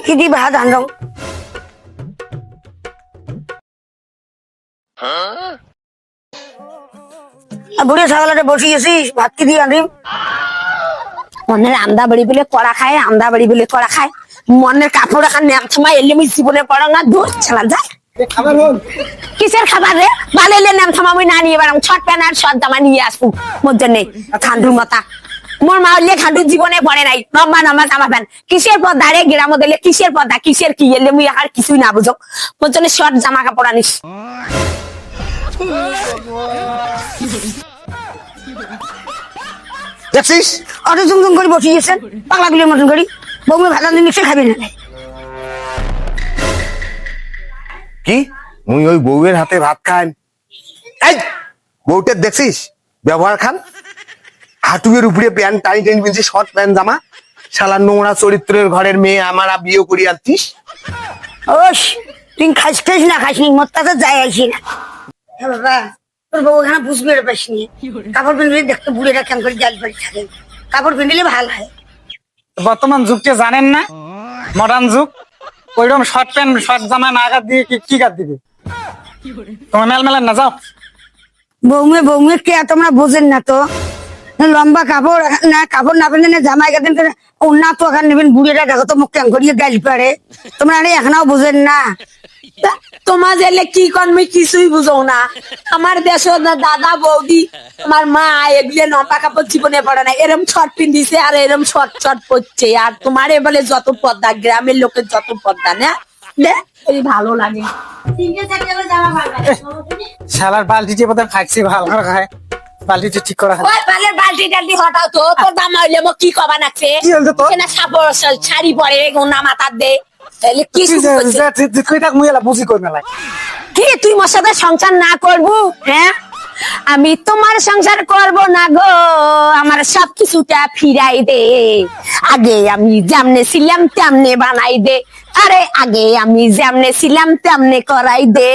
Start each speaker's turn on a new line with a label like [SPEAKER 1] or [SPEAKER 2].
[SPEAKER 1] কি দি ভাত আনরং বুড়ে ছাগলাটা বসিয়েছিস ভাত কি দিয়ে আনিম মনের আমদা বাড়ি বলে কড়া খায় আমদা বাড়ি বলে কড়া খায় মনের কাপড় রাখার নাম থামা এলে আমি জীবনে পড়া না দূর ছাড়া যায় কিসের খাবার রে ভালো এলে নাম থামা আমি না নিয়ে বেড়াম ছট প্যান আর শর্ট জামা নিয়ে আসবো মোর জন্য খান্ডুর মাথা মোর মা হলে খান্ডুর জীবনে পড়ে নাই লম্বা লম্বা জামা প্যান্ট কিসের পর্দা রে গ্রাম দিলে কিসের পর্দা কিসের কি এলে মুই আর কিছুই না বুঝো মোর জন্য শর্ট জামা কাপড় আনিস
[SPEAKER 2] দেখছিস
[SPEAKER 1] অত জুমজুম করে বসিয়েছেন পাগলাগুলির মতন করি বউমে ভালো নিশ্চয় খাবি না
[SPEAKER 2] কি মুই ওই বউয়ের হাতে ভাত খাই এই বউটার দেখছিস ব্যবহার খান হাঁটুয়ের উপরে প্যান্ট টানি টানি পিনছি শর্ট প্যান্ট জামা শালা নোংরা চরিত্রের ঘরের মেয়ে আমারা বিয়ে করি আনছিস
[SPEAKER 1] ওস তুই খাইস না খাইস নি মোর তাতে যাই আসি না হ্যাঁ বাবা তোর বউ এখানে বুঝবে পাইসনি কাপড় পিনলে দেখতে বুড়েরা কেমন করে জাল পাড়ি থাকে কাপড় পিনলে ভালো হয়
[SPEAKER 3] বর্তমান যুগকে জানেন না মডার্ন যুগ ওইরকম শর্ট প্যান্ট শর্ট জামা না কাট দিয়ে কি কাট দিবে তোমার মেলেন না যাও
[SPEAKER 1] বৌমে কে তোমরা বোঝেন না তো লম্বা কাপড় না পেলে জামাই গাদেন না তো এখন নেবেন বুড়িরা দেখো তো মুখ কেমন করিয়ে গাল পারে তোমরা আরে এখনও বোঝেন না
[SPEAKER 4] তোমার জেলে কি করবে কিছুই বুঝো না আমার দেশ দাদা বৌদি আমার মা এগুলো লম্বা কাপড় জীবনে পড়ে না এরম শর্ট পিন্ধিছে আর এরম শর্ট পরছে আর তোমার বলে যত পর্দা গ্রামের লোকের যত পর্দা না ভালো লাগে
[SPEAKER 3] শালার বালতি যে বোধহয় খাইছি ভালো করে খায় বালতিটা ঠিক করা
[SPEAKER 4] ওই বালের বালতি টালতি হটাও তো তোর দাম হইলে মো কি কবা নাকছে
[SPEAKER 3] কি হইলো তোর?
[SPEAKER 4] না সাপড় শাড়ি পরে গোনা মাথার দে তাহলে কি শুরু করছে?
[SPEAKER 3] বুঝি কই মেলায়
[SPEAKER 4] কি তুই মোর সাথে সংসার না করবো হ্যাঁ আমি তোমার সংসার করব না গো আমার সবকিছুটা ফিরাই দে আগে আমি যেমনে ছিলাম তেমনে বানাই দে আরে আগে আমি যেমনে ছিলাম তেমনে করাই দে